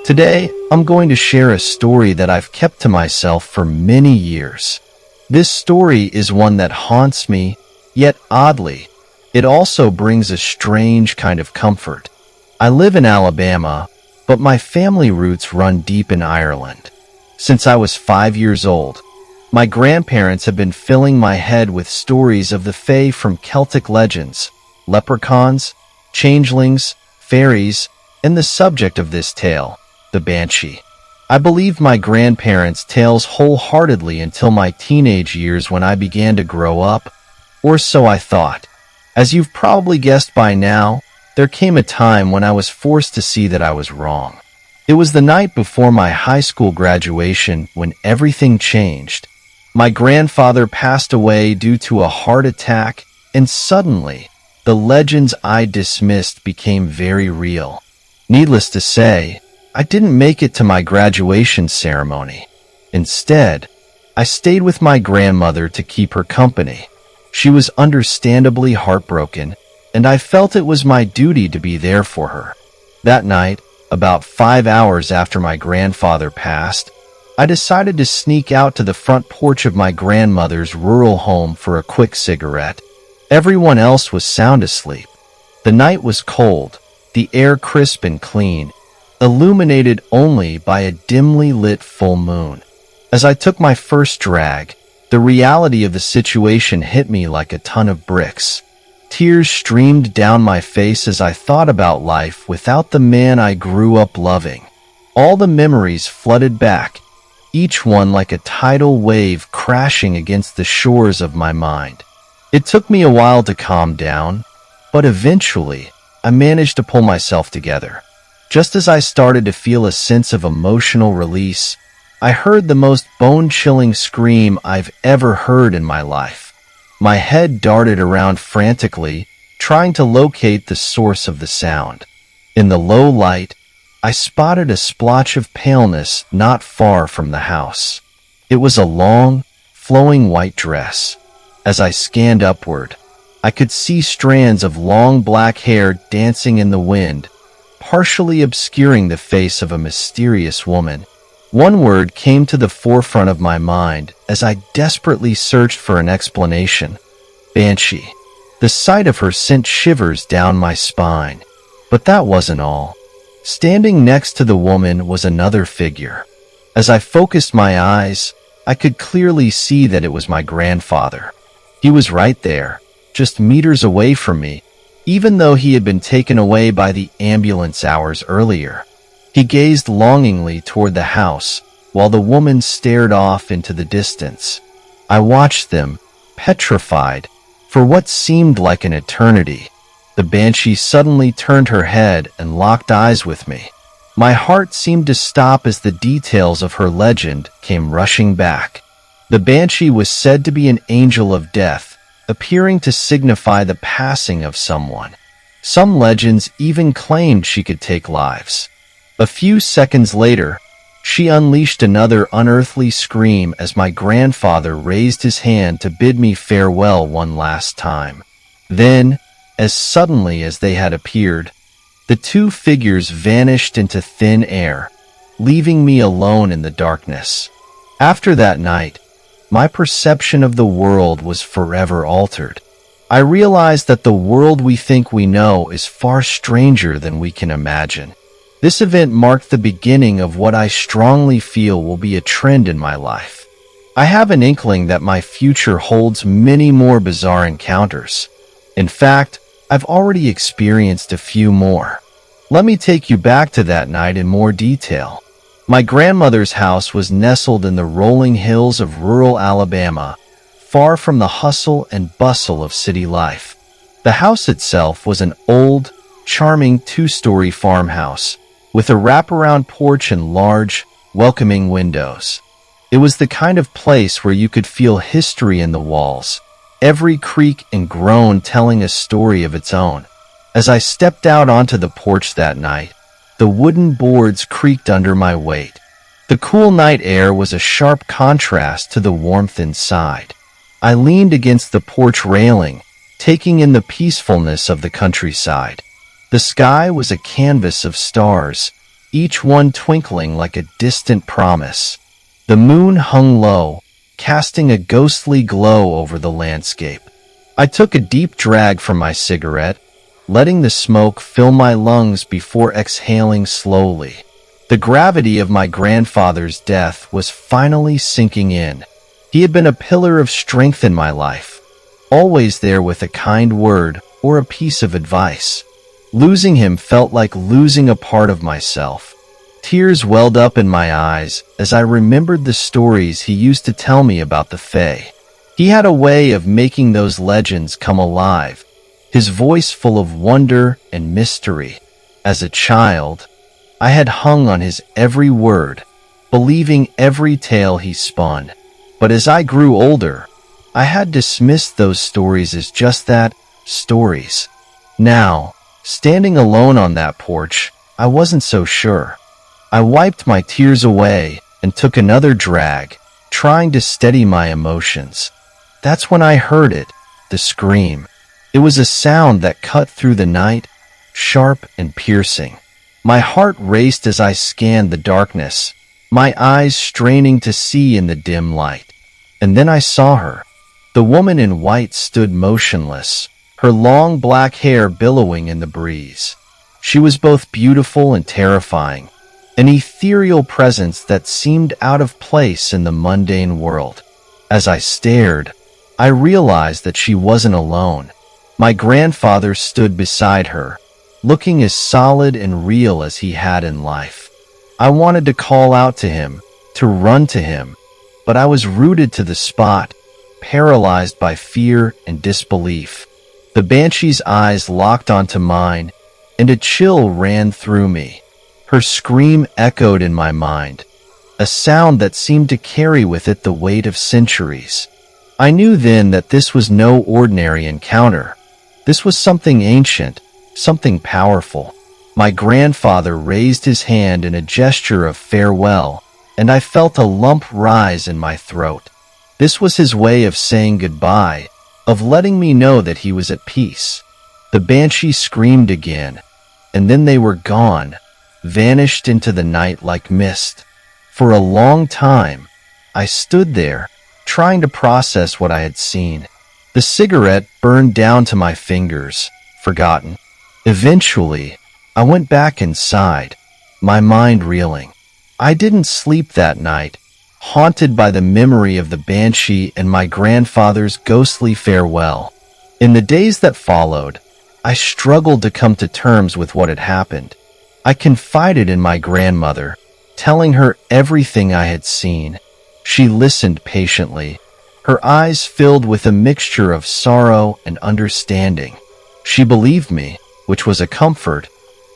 Today, I'm going to share a story that I've kept to myself for many years. This story is one that haunts me, yet oddly, it also brings a strange kind of comfort. I live in Alabama, but my family roots run deep in Ireland. Since I was 5 years old, my grandparents have been filling my head with stories of the fae from Celtic legends, leprechauns, changelings, fairies, and the subject of this tale, the Banshee. I believed my grandparents' tales wholeheartedly until my teenage years when I began to grow up, or so I thought. As you've probably guessed by now, there came a time when I was forced to see that I was wrong. It was the night before my high school graduation when everything changed. My grandfather passed away due to a heart attack, and suddenly, the legends I dismissed became very real. Needless to say, I didn't make it to my graduation ceremony. Instead, I stayed with my grandmother to keep her company. She was understandably heartbroken, and I felt it was my duty to be there for her. That night, about 5 hours after my grandfather passed, I decided to sneak out to the front porch of my grandmother's rural home for a quick cigarette. Everyone else was sound asleep. The night was cold, the air crisp and clean, illuminated only by a dimly lit full moon. As I took my first drag, the reality of the situation hit me like a ton of bricks. Tears streamed down my face as I thought about life without the man I grew up loving. All the memories flooded back, each one like a tidal wave crashing against the shores of my mind. It took me a while to calm down, but eventually, I managed to pull myself together. Just as I started to feel a sense of emotional release, I heard the most bone-chilling scream I've ever heard in my life. My head darted around frantically, trying to locate the source of the sound. In the low light, I spotted a splotch of paleness not far from the house. It was a long, flowing white dress. As I scanned upward, I could see strands of long black hair dancing in the wind, partially obscuring the face of a mysterious woman. One word came to the forefront of my mind as I desperately searched for an explanation: Banshee. The sight of her sent shivers down my spine. But that wasn't all. Standing next to the woman was another figure. As I focused my eyes, I could clearly see that it was my grandfather. He was right there, just meters away from me, even though he had been taken away by the ambulance hours earlier. He gazed longingly toward the house, while the woman stared off into the distance. I watched them, petrified, for what seemed like an eternity. The Banshee suddenly turned her head and locked eyes with me. My heart seemed to stop as the details of her legend came rushing back. The Banshee was said to be an angel of death, appearing to signify the passing of someone. Some legends even claimed she could take lives. A few seconds later, she unleashed another unearthly scream as my grandfather raised his hand to bid me farewell one last time. Then, as suddenly as they had appeared, the two figures vanished into thin air, leaving me alone in the darkness. After that night, my perception of the world was forever altered. I realized that the world we think we know is far stranger than we can imagine. This event marked the beginning of what I strongly feel will be a trend in my life. I have an inkling that my future holds many more bizarre encounters. In fact, I've already experienced a few more. Let me take you back to that night in more detail. My grandmother's house was nestled in the rolling hills of rural Alabama, far from the hustle and bustle of city life. The house itself was an old, charming two-story farmhouse, with a wraparound porch and large, welcoming windows. It was the kind of place where you could feel history in the walls, every creak and groan telling a story of its own. As I stepped out onto the porch that night, the wooden boards creaked under my weight. The cool night air was a sharp contrast to the warmth inside. I leaned against the porch railing, taking in the peacefulness of the countryside. The sky was a canvas of stars, each one twinkling like a distant promise. The moon hung low, casting a ghostly glow over the landscape. I took a deep drag from my cigarette, letting the smoke fill my lungs before exhaling slowly. The gravity of my grandfather's death was finally sinking in. He had been a pillar of strength in my life, always there with a kind word or a piece of advice. Losing him felt like losing a part of myself. Tears welled up in my eyes as I remembered the stories he used to tell me about the Fae. He had a way of making those legends come alive, his voice full of wonder and mystery. As a child, I had hung on his every word, believing every tale he spun. But as I grew older, I had dismissed those stories as just that, stories. Now, standing alone on that porch, I wasn't so sure. I wiped my tears away and took another drag, trying to steady my emotions. That's when I heard it, the scream. It was a sound that cut through the night, sharp and piercing. My heart raced as I scanned the darkness, my eyes straining to see in the dim light. And then I saw her. The woman in white stood motionless, her long black hair billowing in the breeze. She was both beautiful and terrifying, an ethereal presence that seemed out of place in the mundane world. As I stared, I realized that she wasn't alone. My grandfather stood beside her, looking as solid and real as he had in life. I wanted to call out to him, to run to him, but I was rooted to the spot, paralyzed by fear and disbelief. The Banshee's eyes locked onto mine, and a chill ran through me. Her scream echoed in my mind, a sound that seemed to carry with it the weight of centuries. I knew then that this was no ordinary encounter. This was something ancient, something powerful. My grandfather raised his hand in a gesture of farewell, and I felt a lump rise in my throat. This was his way of saying goodbye, of letting me know that he was at peace. The Banshee screamed again, and then they were gone, vanished into the night like mist. For a long time, I stood there, trying to process what I had seen. The cigarette burned down to my fingers, forgotten. Eventually, I went back inside, my mind reeling. I didn't sleep that night, haunted by the memory of the Banshee and my grandfather's ghostly farewell. In the days that followed, I struggled to come to terms with what had happened. I confided in my grandmother, telling her everything I had seen. She listened patiently, her eyes filled with a mixture of sorrow and understanding. She believed me, which was a comfort,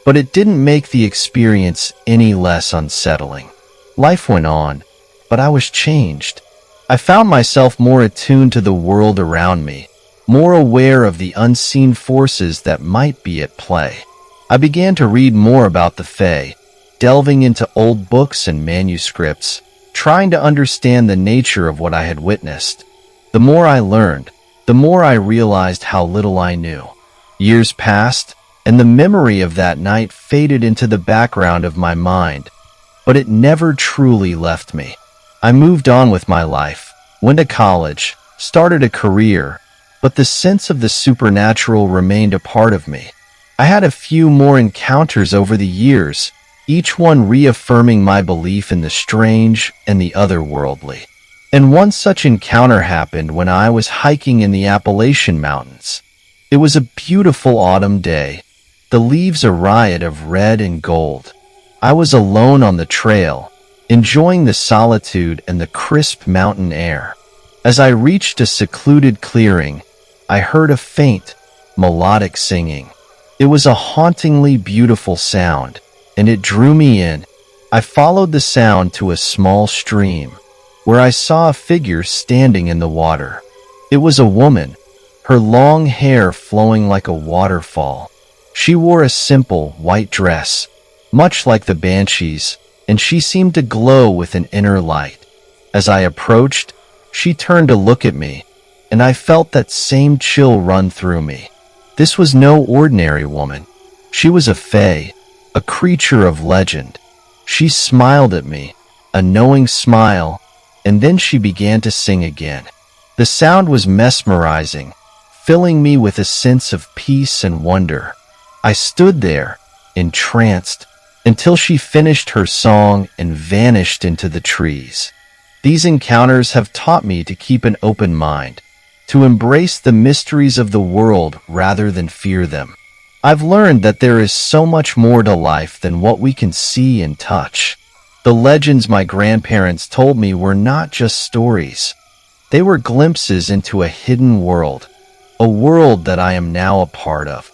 but it didn't make the experience any less unsettling. Life went on, but I was changed. I found myself more attuned to the world around me, more aware of the unseen forces that might be at play. I began to read more about the Fae, delving into old books and manuscripts, trying to understand the nature of what I had witnessed. The more I learned, the more I realized how little I knew. Years passed, and the memory of that night faded into the background of my mind, but it never truly left me. I moved on with my life, went to college, started a career, but the sense of the supernatural remained a part of me. I had a few more encounters over the years, each one reaffirming my belief in the strange and the otherworldly. And one such encounter happened when I was hiking in the Appalachian Mountains. It was a beautiful autumn day, the leaves a riot of red and gold. I was alone on the trail, enjoying the solitude and the crisp mountain air. As I reached a secluded clearing, I heard a faint, melodic singing. It was a hauntingly beautiful sound, and it drew me in. I followed the sound to a small stream, where I saw a figure standing in the water. It was a woman, her long hair flowing like a waterfall. She wore a simple, white dress, much like the Banshees, and she seemed to glow with an inner light. As I approached, she turned to look at me, and I felt that same chill run through me. This was no ordinary woman. She was a Fae, a creature of legend, She smiled at me, a knowing smile, and then she began to sing again. The sound was mesmerizing, filling me with a sense of peace and wonder. I stood there, entranced, until she finished her song and vanished into the trees. These encounters have taught me to keep an open mind, to embrace the mysteries of the world rather than fear them. I've learned that there is so much more to life than what we can see and touch. The legends my grandparents told me were not just stories. They were glimpses into a hidden world, a world that I am now a part of.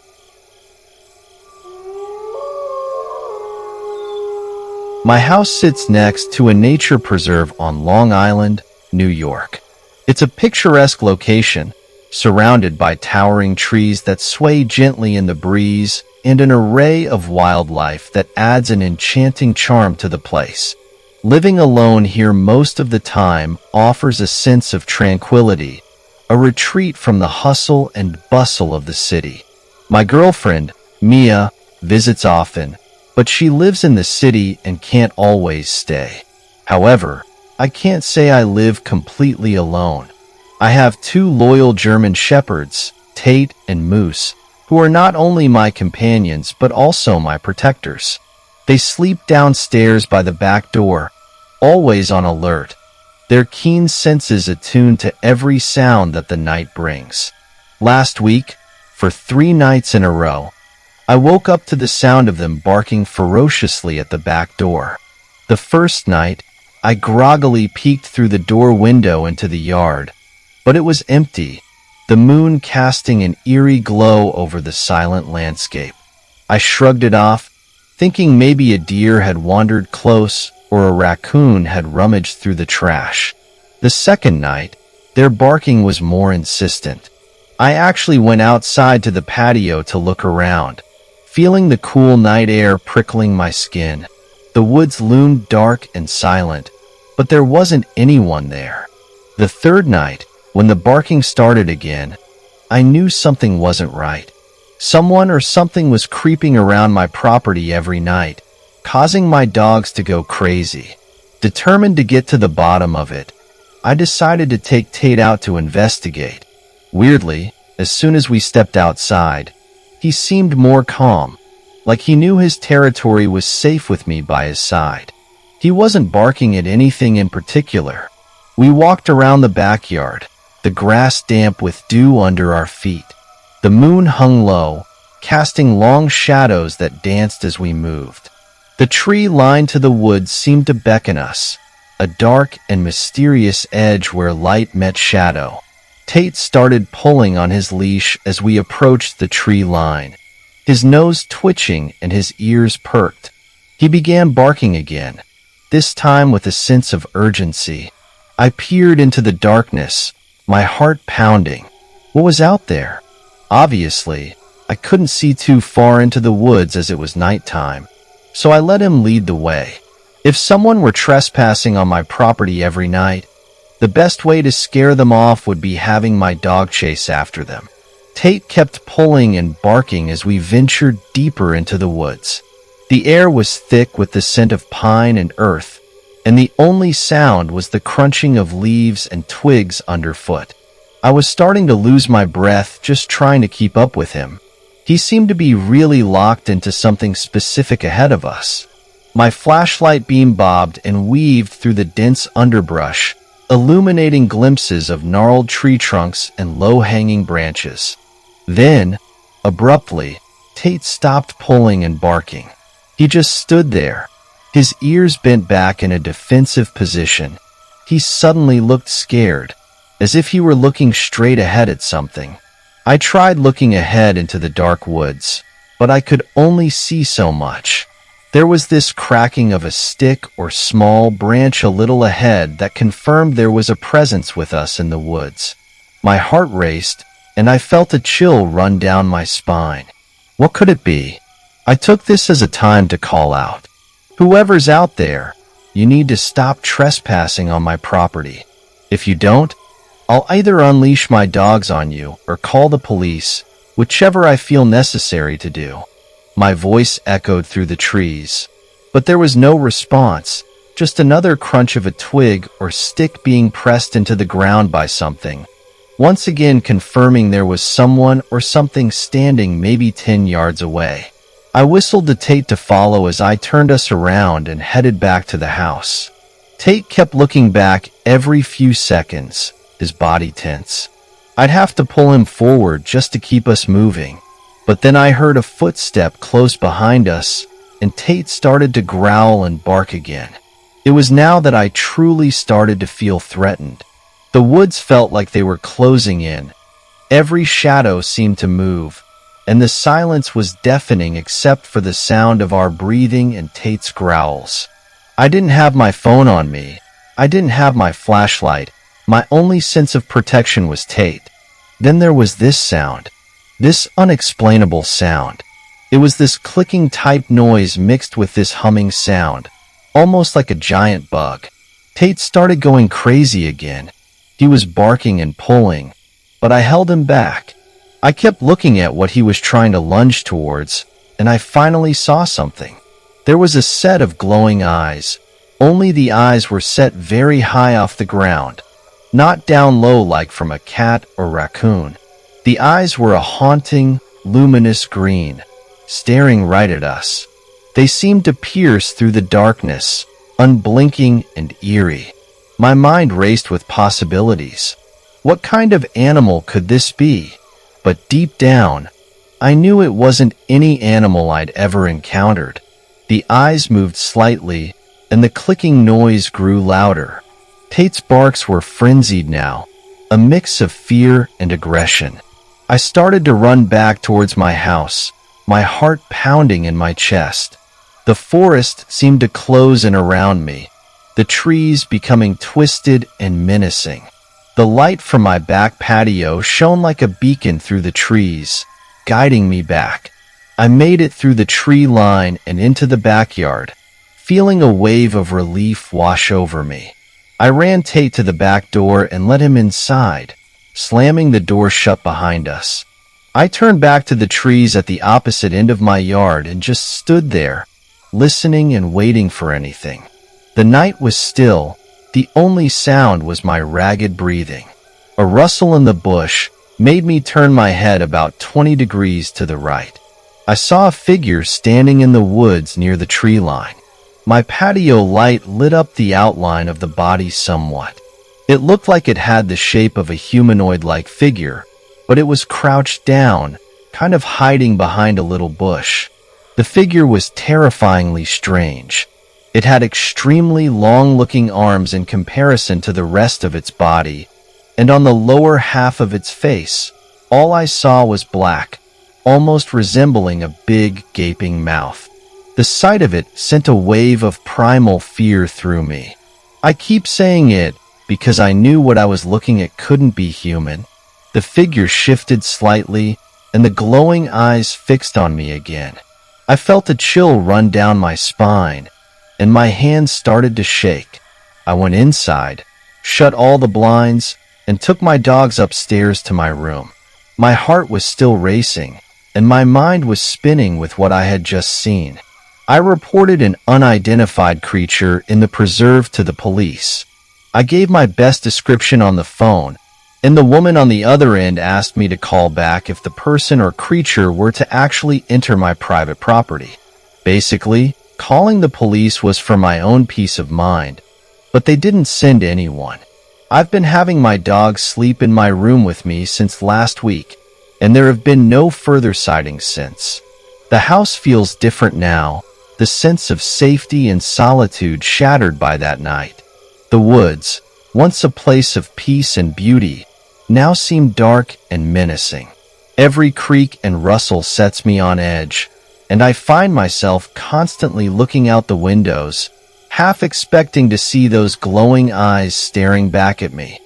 My house sits next to a nature preserve on Long Island, New York. It's a picturesque location, surrounded by towering trees that sway gently in the breeze and an array of wildlife that adds an enchanting charm to the place. Living alone here most of the time offers a sense of tranquility, a retreat from the hustle and bustle of the city. My girlfriend, Mia, visits often, but she lives in the city and can't always stay. However, I can't say I live completely alone. I have two loyal German shepherds, Tate and Moose, who are not only my companions but also my protectors. They sleep downstairs by the back door, always on alert, their keen senses attuned to every sound that the night brings. Last week, for 3 nights in a row, I woke up to the sound of them barking ferociously at the back door. The first night, I groggily peeked through the door window into the yard, but it was empty, the moon casting an eerie glow over the silent landscape. I shrugged it off, thinking maybe a deer had wandered close or a raccoon had rummaged through the trash. The second night, their barking was more insistent. I actually went outside to the patio to look around, feeling the cool night air prickling my skin. The woods loomed dark and silent, but there wasn't anyone there. The third night, when the barking started again, I knew something wasn't right. Someone or something was creeping around my property every night, causing my dogs to go crazy. Determined to get to the bottom of it, I decided to take Tate out to investigate. Weirdly, as soon as we stepped outside, he seemed more calm, like he knew his territory was safe with me by his side. He wasn't barking at anything in particular. We walked around the backyard, the grass damp with dew under our feet. The moon hung low, casting long shadows that danced as we moved. The tree line to the woods seemed to beckon us, a dark and mysterious edge where light met shadow. Tate started pulling on his leash as we approached the tree line, his nose twitching and his ears perked. He began barking again, this time with a sense of urgency. I peered into the darkness, my heart pounding. What was out there? Obviously, I couldn't see too far into the woods as it was nighttime, so I let him lead the way. If someone were trespassing on my property every night, the best way to scare them off would be having my dog chase after them. Tate kept pulling and barking as we ventured deeper into the woods. The air was thick with the scent of pine and earth, and the only sound was the crunching of leaves and twigs underfoot. I was starting to lose my breath just trying to keep up with him. He seemed to be really locked into something specific ahead of us. My flashlight beam bobbed and weaved through the dense underbrush, illuminating glimpses of gnarled tree trunks and low-hanging branches. Then, abruptly, Tate stopped pulling and barking. He just stood there, his ears bent back in a defensive position. He suddenly looked scared, as if he were looking straight ahead at something. I tried looking ahead into the dark woods, but I could only see so much. There was this cracking of a stick or small branch a little ahead that confirmed there was a presence with us in the woods. My heart raced, and I felt a chill run down my spine. What could it be? I took this as a time to call out. Whoever's out there, you need to stop trespassing on my property. If you don't, I'll either unleash my dogs on you or call the police, whichever I feel necessary to do. My voice echoed through the trees, But there was no response, just another crunch of a twig or stick being pressed into the ground by something, once again confirming there was someone or something standing maybe 10 yards away. I whistled to Tate to follow as I turned us around and headed back to the house. Tate kept looking back every few seconds, his body tense. I'd have to pull him forward just to keep us moving. But then I heard a footstep close behind us, and Tate started to growl and bark again. It was now that I truly started to feel threatened. The woods felt like they were closing in. Every shadow seemed to move, and the silence was deafening except for the sound of our breathing and Tate's growls. I didn't have my phone on me. I didn't have my flashlight. My only sense of protection was Tate. Then there was this sound. This unexplainable sound. It was this clicking type noise mixed with this humming sound, almost like a giant bug. Tate started going crazy again. He was barking and pulling, but I held him back. I kept looking at what he was trying to lunge towards, and I finally saw something. There was a set of glowing eyes, only the eyes were set very high off the ground, not down low like from a cat or raccoon. The eyes were a haunting, luminous green, staring right at us. They seemed to pierce through the darkness, unblinking and eerie. My mind raced with possibilities. What kind of animal could this be? But deep down, I knew it wasn't any animal I'd ever encountered. The eyes moved slightly, and the clicking noise grew louder. Tate's barks were frenzied now, a mix of fear and aggression. I started to run back towards my house, my heart pounding in my chest. The forest seemed to close in around me, the trees becoming twisted and menacing. The light from my back patio shone like a beacon through the trees, guiding me back. I made it through the tree line and into the backyard, feeling a wave of relief wash over me. I ran Tate to the back door and let him inside, slamming the door shut behind us. I turned back to the trees at the opposite end of my yard and just stood there, listening and waiting for anything. The night was still. The only sound was my ragged breathing. A rustle in the bush made me turn my head about 20 degrees to the right. I saw a figure standing in the woods near the tree line. My patio light lit up the outline of the body somewhat. It looked like it had the shape of a humanoid-like figure, but it was crouched down, kind of hiding behind a little bush. The figure was terrifyingly strange. It had extremely long-looking arms in comparison to the rest of its body, and on the lower half of its face, all I saw was black, almost resembling a big, gaping mouth. The sight of it sent a wave of primal fear through me. I keep saying it because I knew what I was looking at couldn't be human. The figure shifted slightly, and the glowing eyes fixed on me again. I felt a chill run down my spine, and my hands started to shake. I went inside, shut all the blinds, and took my dogs upstairs to my room. My heart was still racing, and my mind was spinning with what I had just seen. I reported an unidentified creature in the preserve to the police. I gave my best description on the phone, and the woman on the other end asked me to call back if the person or creature were to actually enter my private property. Basically, calling the police was for my own peace of mind, but they didn't send anyone. I've been having my dogs sleep in my room with me since last week, and there have been no further sightings since. The house feels different now, the sense of safety and solitude shattered by that night. The woods, once a place of peace and beauty, now seem dark and menacing. Every creak and rustle sets me on edge, and I find myself constantly looking out the windows, half expecting to see those glowing eyes staring back at me.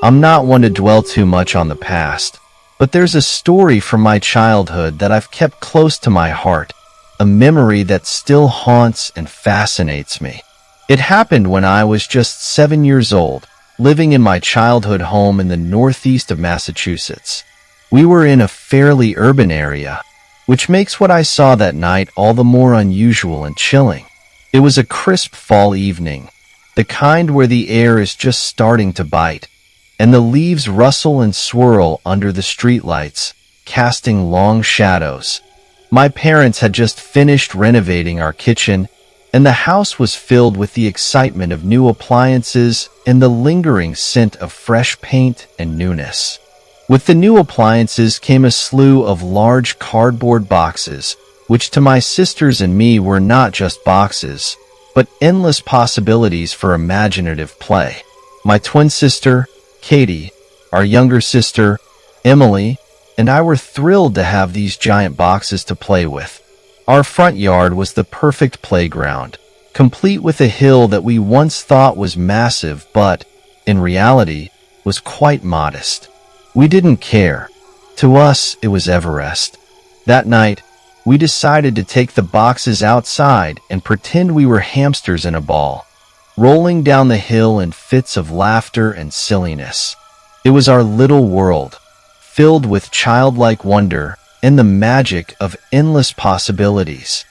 I'm not one to dwell too much on the past, but there's a story from my childhood that I've kept close to my heart, a memory that still haunts and fascinates me. It happened when I was just 7 years old, living in my childhood home in the northeast of Massachusetts. We were in a fairly urban area, which makes what I saw that night all the more unusual and chilling. It was a crisp fall evening, the kind where the air is just starting to bite, and the leaves rustle and swirl under the streetlights, casting long shadows. My parents had just finished renovating our kitchen, and the house was filled with the excitement of new appliances and the lingering scent of fresh paint and newness. With the new appliances came a slew of large cardboard boxes, which to my sisters and me were not just boxes, but endless possibilities for imaginative play. My twin sister, Katie, our younger sister, Emily, and I were thrilled to have these giant boxes to play with. Our front yard was the perfect playground, complete with a hill that we once thought was massive but, in reality, was quite modest. We didn't care. To us, it was Everest. That night, we decided to take the boxes outside and pretend we were hamsters in a ball, rolling down the hill in fits of laughter and silliness. It was our little world, filled with childlike wonder and the magic of endless possibilities.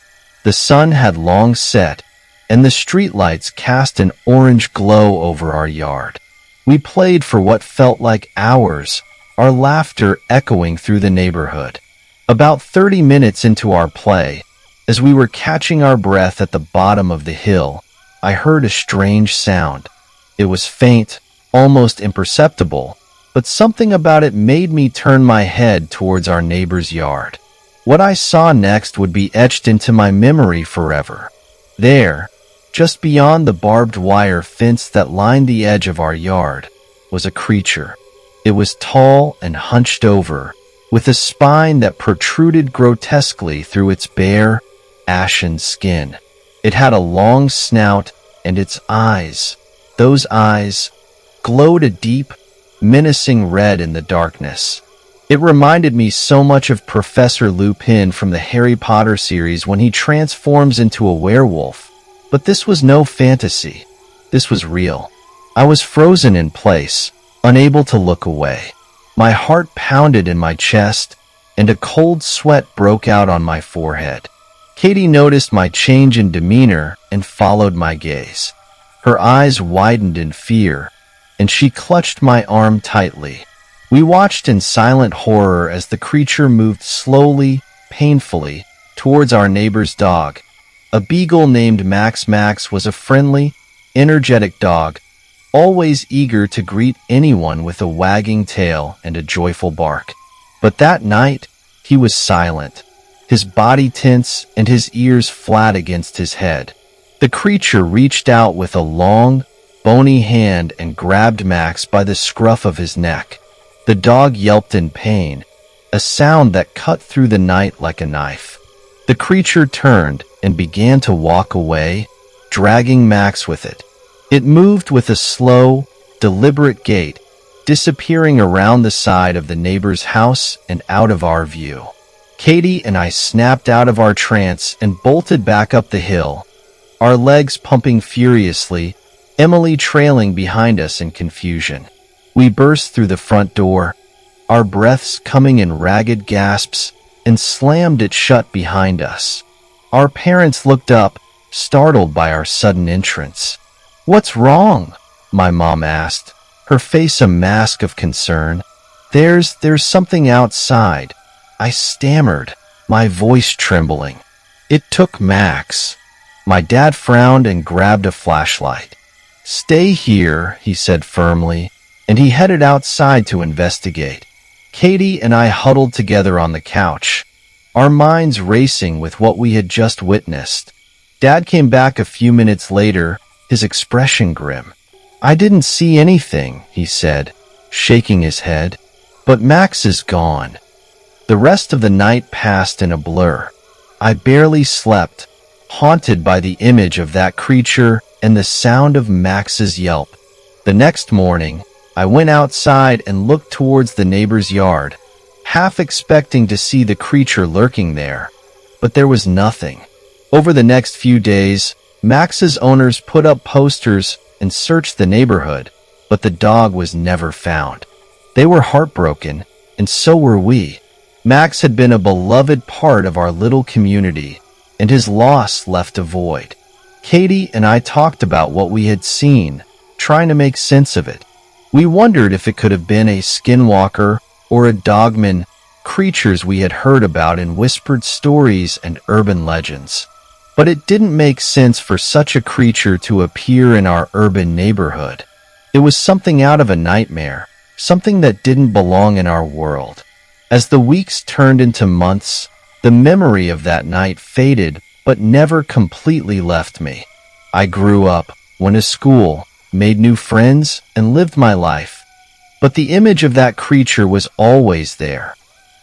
The sun had long set, and the streetlights cast an orange glow over our yard. We played for what felt like hours, our laughter echoing through the neighborhood. About 30 minutes into our play, as we were catching our breath at the bottom of the hill, I heard a strange sound. It was faint, almost imperceptible, but something about it made me turn my head towards our neighbor's yard. What I saw next would be etched into my memory forever. There, just beyond the barbed wire fence that lined the edge of our yard, was a creature. It was tall and hunched over, with a spine that protruded grotesquely through its bare, ashen skin. It had a long snout, and its eyes, those eyes, glowed a deep, menacing red in the darkness. It reminded me so much of Professor Lupin from the Harry Potter series when he transforms into a werewolf. But this was no fantasy. This was real. I was frozen in place, unable to look away. My heart pounded in my chest, and a cold sweat broke out on my forehead. Katie noticed my change in demeanor and followed my gaze. Her eyes widened in fear, and she clutched my arm tightly. We watched in silent horror as the creature moved slowly, painfully, towards our neighbor's dog. A beagle named Max. Max was a friendly, energetic dog, always eager to greet anyone with a wagging tail and a joyful bark. But that night, he was silent, his body tense and his ears flat against his head. The creature reached out with a long, bony hand and grabbed Max by the scruff of his neck. The dog yelped in pain, a sound that cut through the night like a knife. The creature turned and began to walk away, dragging Max with it. It moved with a slow, deliberate gait, disappearing around the side of the neighbor's house and out of our view. Katie and I snapped out of our trance and bolted back up the hill, our legs pumping furiously, Emily trailing behind us in confusion. We burst through the front door, our breaths coming in ragged gasps, and slammed it shut behind us. Our parents looked up, startled by our sudden entrance. "What's wrong?" my mom asked, her face a mask of concern. There's something outside," I stammered, my voice trembling. "It took Max." My dad frowned and grabbed a flashlight. "Stay here," he said firmly, and he headed outside to investigate. Katie and I huddled together on the couch, our minds racing with what we had just witnessed. Dad came back a few minutes later, his expression grim. "I didn't see anything," he said, shaking his head, "but Max is gone." The rest of the night passed in a blur. I barely slept, haunted by the image of that creature and the sound of Max's yelp. The next morning, I went outside and looked towards the neighbor's yard, half expecting to see the creature lurking there, but there was nothing. Over the next few days, Max's owners put up posters and searched the neighborhood, but the dog was never found. They were heartbroken, and so were we. Max had been a beloved part of our little community, and his loss left a void. Katie and I talked about what we had seen, trying to make sense of it. We wondered if it could have been a skinwalker or a Dogman, creatures we had heard about in whispered stories and urban legends. But it didn't make sense for such a creature to appear in our urban neighborhood. It was something out of a nightmare, something that didn't belong in our world. As the weeks turned into months, the memory of that night faded but never completely left me. I grew up, went to school, made new friends, and lived my life. But the image of that creature was always there,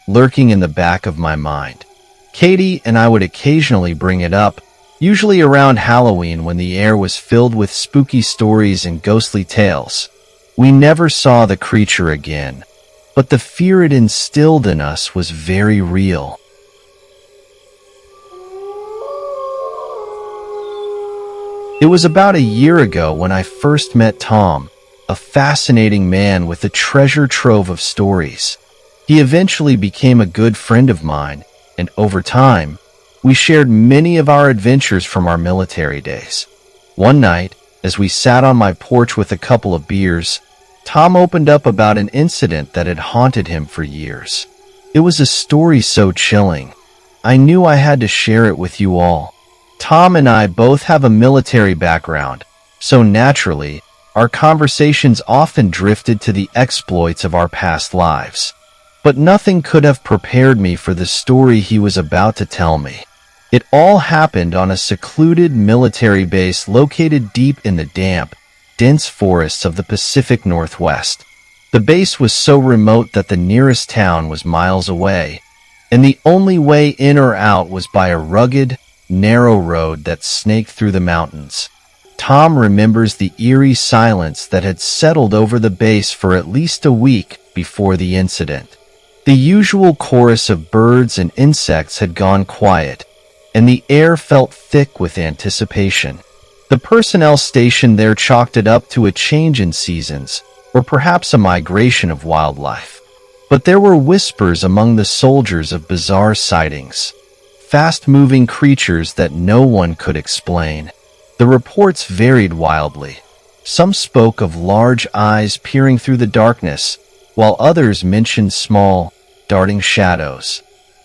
lurking in the back of my mind. Katie and I would occasionally bring it up, usually around Halloween when the air was filled with spooky stories and ghostly tales. We never saw the creature again, but the fear it instilled in us was very real. It was about a year ago when I first met Tom, a fascinating man with a treasure trove of stories. He eventually became a good friend of mine, and over time, we shared many of our adventures from our military days. One night, as we sat on my porch with a couple of beers, Tom opened up about an incident that had haunted him for years. It was a story so chilling, I knew I had to share it with you all. Tom and I both have a military background, so naturally, our conversations often drifted to the exploits of our past lives. But nothing could have prepared me for the story he was about to tell me. It all happened on a secluded military base located deep in the damp, dense forests of the Pacific Northwest. The base was so remote that the nearest town was miles away, and the only way in or out was by a rugged, narrow road that snaked through the mountains. Tom remembers the eerie silence that had settled over the base for at least a week before the incident. The usual chorus of birds and insects had gone quiet, and the air felt thick with anticipation. The personnel stationed there chalked it up to a change in seasons, or perhaps a migration of wildlife. But there were whispers among the soldiers of bizarre sightings, fast-moving creatures that no one could explain. The reports varied wildly. Some spoke of large eyes peering through the darkness, while others mentioned small, darting shadows.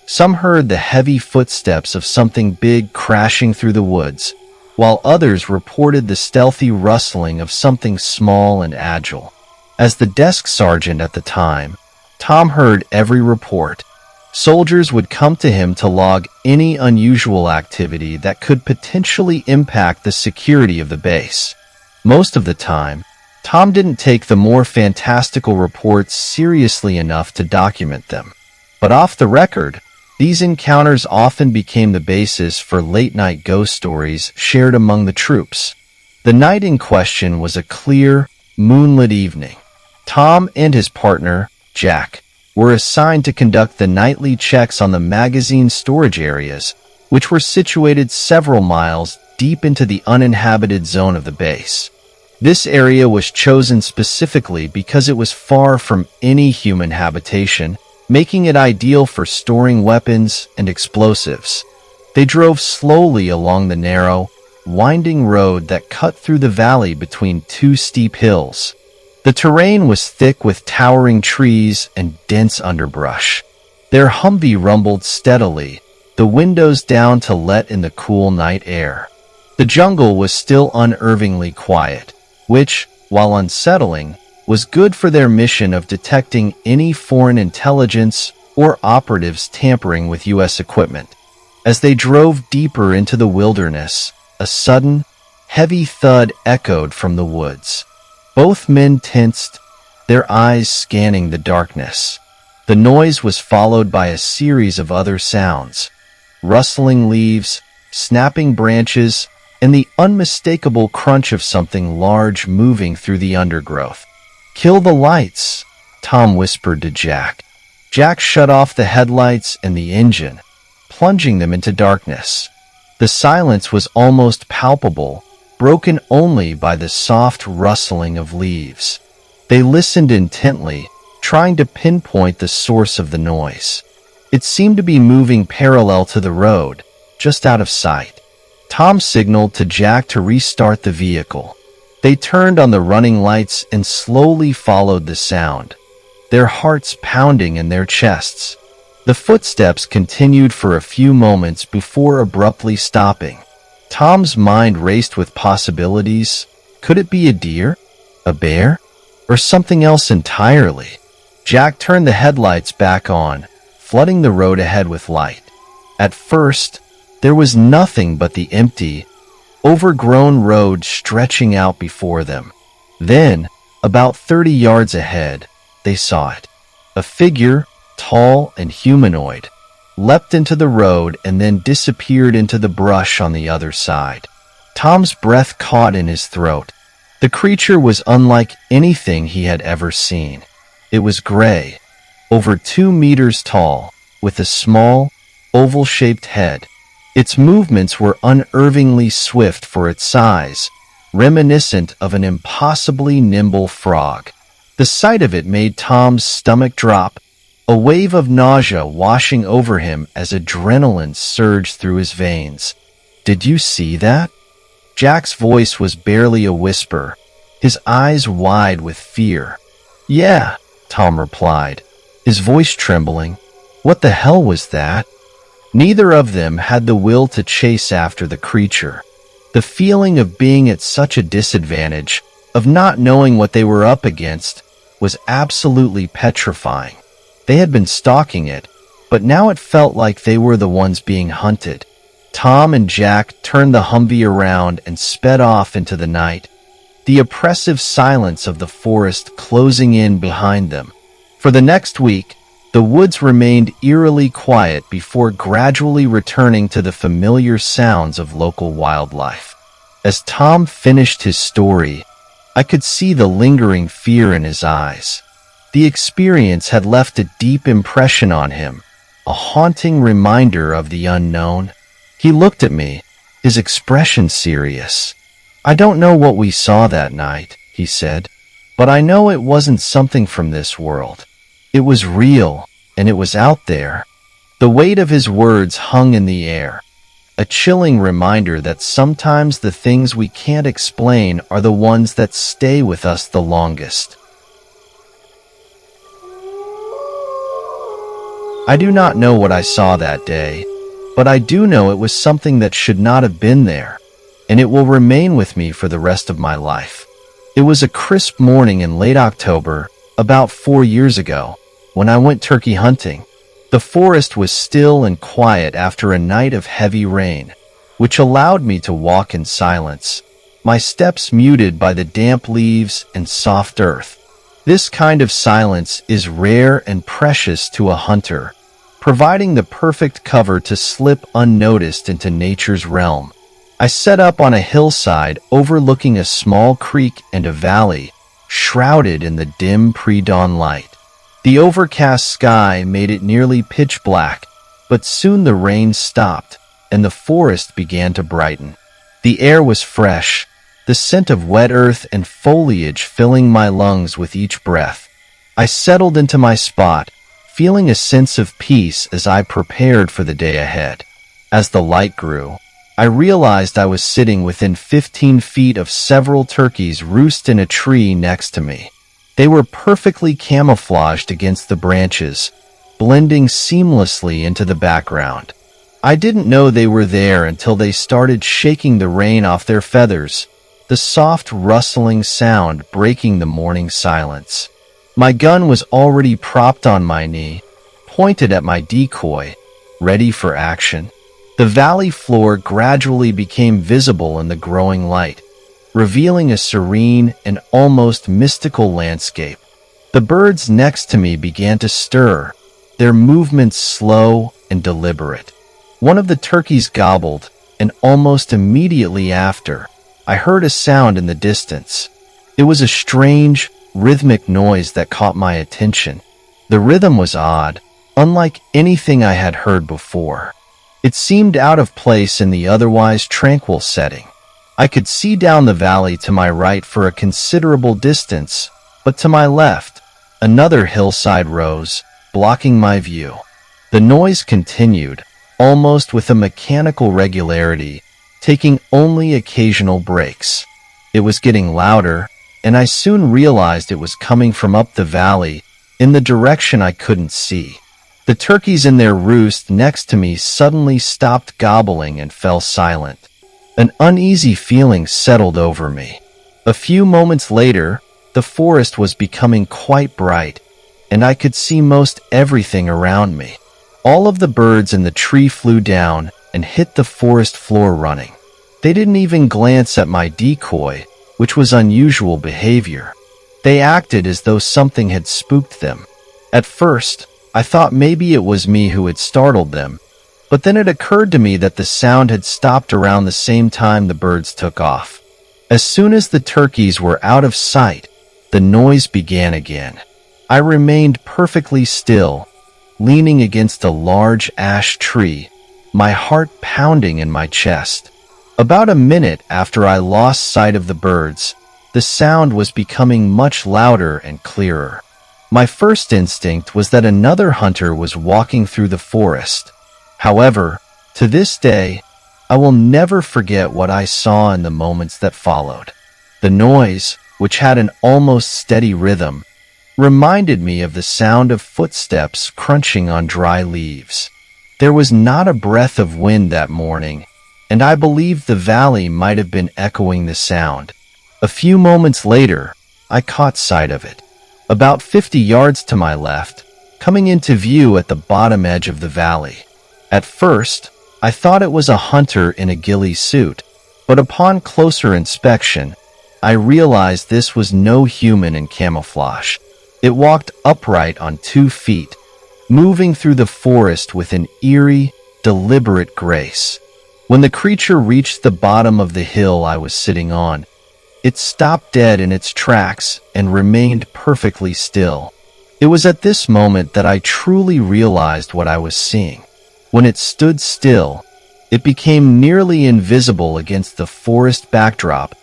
Some heard the heavy footsteps of something big crashing through the woods, while others reported the stealthy rustling of something small and agile. As the desk sergeant at the time, Tom heard every report. Soldiers would come to him to log any unusual activity that could potentially impact the security of the base. Most of the time, Tom didn't take the more fantastical reports seriously enough to document them. But off the record, these encounters often became the basis for late-night ghost stories shared among the troops. The night in question was a clear, moonlit evening. Tom and his partner, Jack, were assigned to conduct the nightly checks on the magazine storage areas, which were situated several miles deep into the uninhabited zone of the base. This area was chosen specifically because it was far from any human habitation, making it ideal for storing weapons and explosives. They drove slowly along the narrow, winding road that cut through the valley between two steep hills. The terrain was thick with towering trees and dense underbrush. Their Humvee rumbled steadily, the windows down to let in the cool night air. The jungle was still unervingly quiet, which, while unsettling, was good for their mission of detecting any foreign intelligence or operatives tampering with U.S. equipment. As they drove deeper into the wilderness, a sudden, heavy thud echoed from the woods. Both men tensed, their eyes scanning the darkness. The noise was followed by a series of other sounds: rustling leaves, snapping branches, and the unmistakable crunch of something large moving through the undergrowth. "Kill the lights," Tom whispered to Jack. Jack shut off the headlights and the engine, plunging them into darkness. The silence was almost palpable, broken only by the soft rustling of leaves. They listened intently, trying to pinpoint the source of the noise. It seemed to be moving parallel to the road, just out of sight. Tom signaled to Jack to restart the vehicle. They turned on the running lights and slowly followed the sound, their hearts pounding in their chests. The footsteps continued for a few moments before abruptly stopping. Tom's mind raced with possibilities. Could it be a deer? A bear? Or something else entirely? Jack turned the headlights back on, flooding the road ahead with light. At first, there was nothing but the empty, overgrown road stretching out before them. Then, about 30 yards ahead, they saw it. A figure, tall and humanoid, leapt into the road and then disappeared into the brush on the other side. Tom's breath caught in his throat. The creature was unlike anything he had ever seen. It was gray, over 2 meters tall, with a small, oval-shaped head. Its movements were unnervingly swift for its size, reminiscent of an impossibly nimble frog. The sight of it made Tom's stomach drop, a wave of nausea washing over him as adrenaline surged through his veins. "Did you see that?" Jack's voice was barely a whisper, his eyes wide with fear. "Yeah," Tom replied, his voice trembling. "What the hell was that?" Neither of them had the will to chase after the creature. The feeling of being at such a disadvantage, of not knowing what they were up against, was absolutely petrifying. They had been stalking it, but now it felt like they were the ones being hunted. Tom and Jack turned the Humvee around and sped off into the night, the oppressive silence of the forest closing in behind them. For the next week, the woods remained eerily quiet before gradually returning to the familiar sounds of local wildlife. As Tom finished his story, I could see the lingering fear in his eyes. The experience had left a deep impression on him, a haunting reminder of the unknown. He looked at me, his expression serious. "I don't know what we saw that night," he said, "but I know it wasn't something from this world. It was real, and it was out there." The weight of his words hung in the air, a chilling reminder that sometimes the things we can't explain are the ones that stay with us the longest. I do not know what I saw that day, but I do know it was something that should not have been there, and it will remain with me for the rest of my life. It was a crisp morning in late October, about 4 years ago, when I went turkey hunting. The forest was still and quiet after a night of heavy rain, which allowed me to walk in silence, my steps muted by the damp leaves and soft earth. This kind of silence is rare and precious to a hunter, providing the perfect cover to slip unnoticed into nature's realm. I set up on a hillside overlooking a small creek and a valley, shrouded in the dim pre-dawn light. The overcast sky made it nearly pitch black, but soon the rain stopped, and the forest began to brighten. The air was fresh, the scent of wet earth and foliage filling my lungs with each breath. I settled into my spot, feeling a sense of peace as I prepared for the day ahead. As the light grew, I realized I was sitting within 15 feet of several turkeys roost in a tree next to me. They were perfectly camouflaged against the branches, blending seamlessly into the background. I didn't know they were there until they started shaking the rain off their feathers, the soft rustling sound breaking the morning silence. My gun was already propped on my knee, pointed at my decoy, ready for action. The valley floor gradually became visible in the growing light, revealing a serene and almost mystical landscape. The birds next to me began to stir, their movements slow and deliberate. One of the turkeys gobbled, and almost immediately after, I heard a sound in the distance. It was a strange, rhythmic noise that caught my attention. The rhythm was odd, unlike anything I had heard before. It seemed out of place in the otherwise tranquil setting. I could see down the valley to my right for a considerable distance, but to my left, another hillside rose, blocking my view. The noise continued, almost with a mechanical regularity, taking only occasional breaks. It was getting louder, and I soon realized it was coming from up the valley, in the direction I couldn't see. The turkeys in their roost next to me suddenly stopped gobbling and fell silent. An uneasy feeling settled over me. A few moments later, the forest was becoming quite bright, and I could see most everything around me. All of the birds in the tree flew down and hit the forest floor running. They didn't even glance at my decoy, which was unusual behavior. They acted as though something had spooked them. At first, I thought maybe it was me who had startled them, but then it occurred to me that the sound had stopped around the same time the birds took off. As soon as the turkeys were out of sight, the noise began again. I remained perfectly still, leaning against a large ash tree, my heart pounding in my chest. About a minute after I lost sight of the birds, the sound was becoming much louder and clearer. My first instinct was that another hunter was walking through the forest. However, to this day, I will never forget what I saw in the moments that followed. The noise, which had an almost steady rhythm, reminded me of the sound of footsteps crunching on dry leaves. There was not a breath of wind that morning, and I believed the valley might have been echoing the sound. A few moments later, I caught sight of it. About 50 yards to my left, coming into view at the bottom edge of the valley. At first, I thought it was a hunter in a ghillie suit, but upon closer inspection, I realized this was no human in camouflage. It walked upright on 2 feet, moving through the forest with an eerie, deliberate grace. When the creature reached the bottom of the hill I was sitting on, it stopped dead in its tracks and remained perfectly still. It was at this moment that I truly realized what I was seeing. When it stood still, it became nearly invisible against the forest backdrop,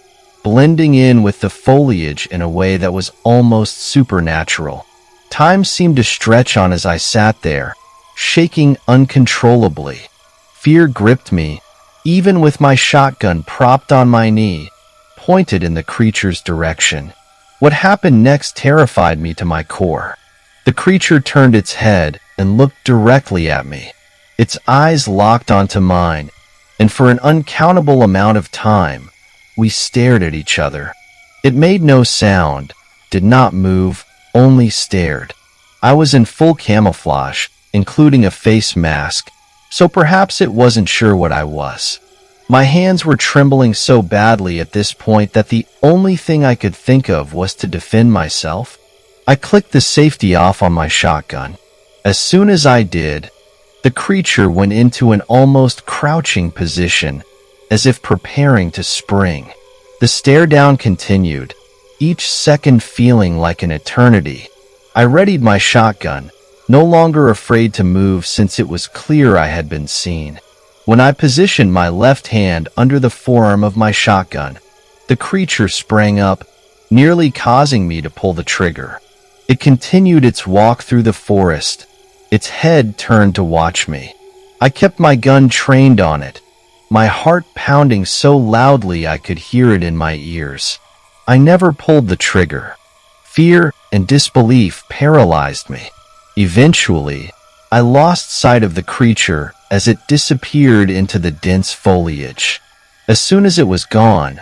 blending in with the foliage in a way that was almost supernatural. Time seemed to stretch on as I sat there, shaking uncontrollably. Fear gripped me, even with my shotgun propped on my knee, pointed in the creature's direction. What happened next terrified me to my core. The creature turned its head and looked directly at me. Its eyes locked onto mine, and for an uncountable amount of time, we stared at each other. It made no sound, did not move, only stared. I was in full camouflage, including a face mask, so perhaps it wasn't sure what I was. My hands were trembling so badly at this point that the only thing I could think of was to defend myself. I clicked the safety off on my shotgun. As soon as I did, the creature went into an almost crouching position, as if preparing to spring. The stare down continued, each second feeling like an eternity. I readied my shotgun, no longer afraid to move since it was clear I had been seen. When I positioned my left hand under the forearm of my shotgun, the creature sprang up, nearly causing me to pull the trigger. It continued its walk through the forest, its head turned to watch me. I kept my gun trained on it, my heart pounding so loudly I could hear it in my ears. I never pulled the trigger. Fear and disbelief paralyzed me. Eventually, I lost sight of the creature as it disappeared into the dense foliage. As soon as it was gone,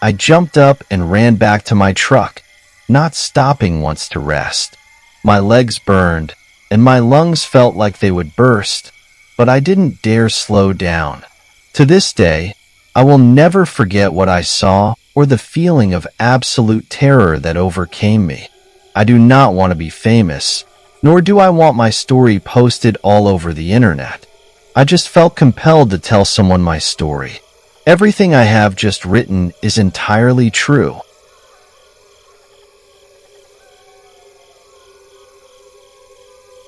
I jumped up and ran back to my truck, not stopping once to rest. My legs burned, and my lungs felt like they would burst, but I didn't dare slow down. To this day, I will never forget what I saw or the feeling of absolute terror that overcame me. I do not want to be famous, nor do I want my story posted all over the internet. I just felt compelled to tell someone my story. Everything I have just written is entirely true.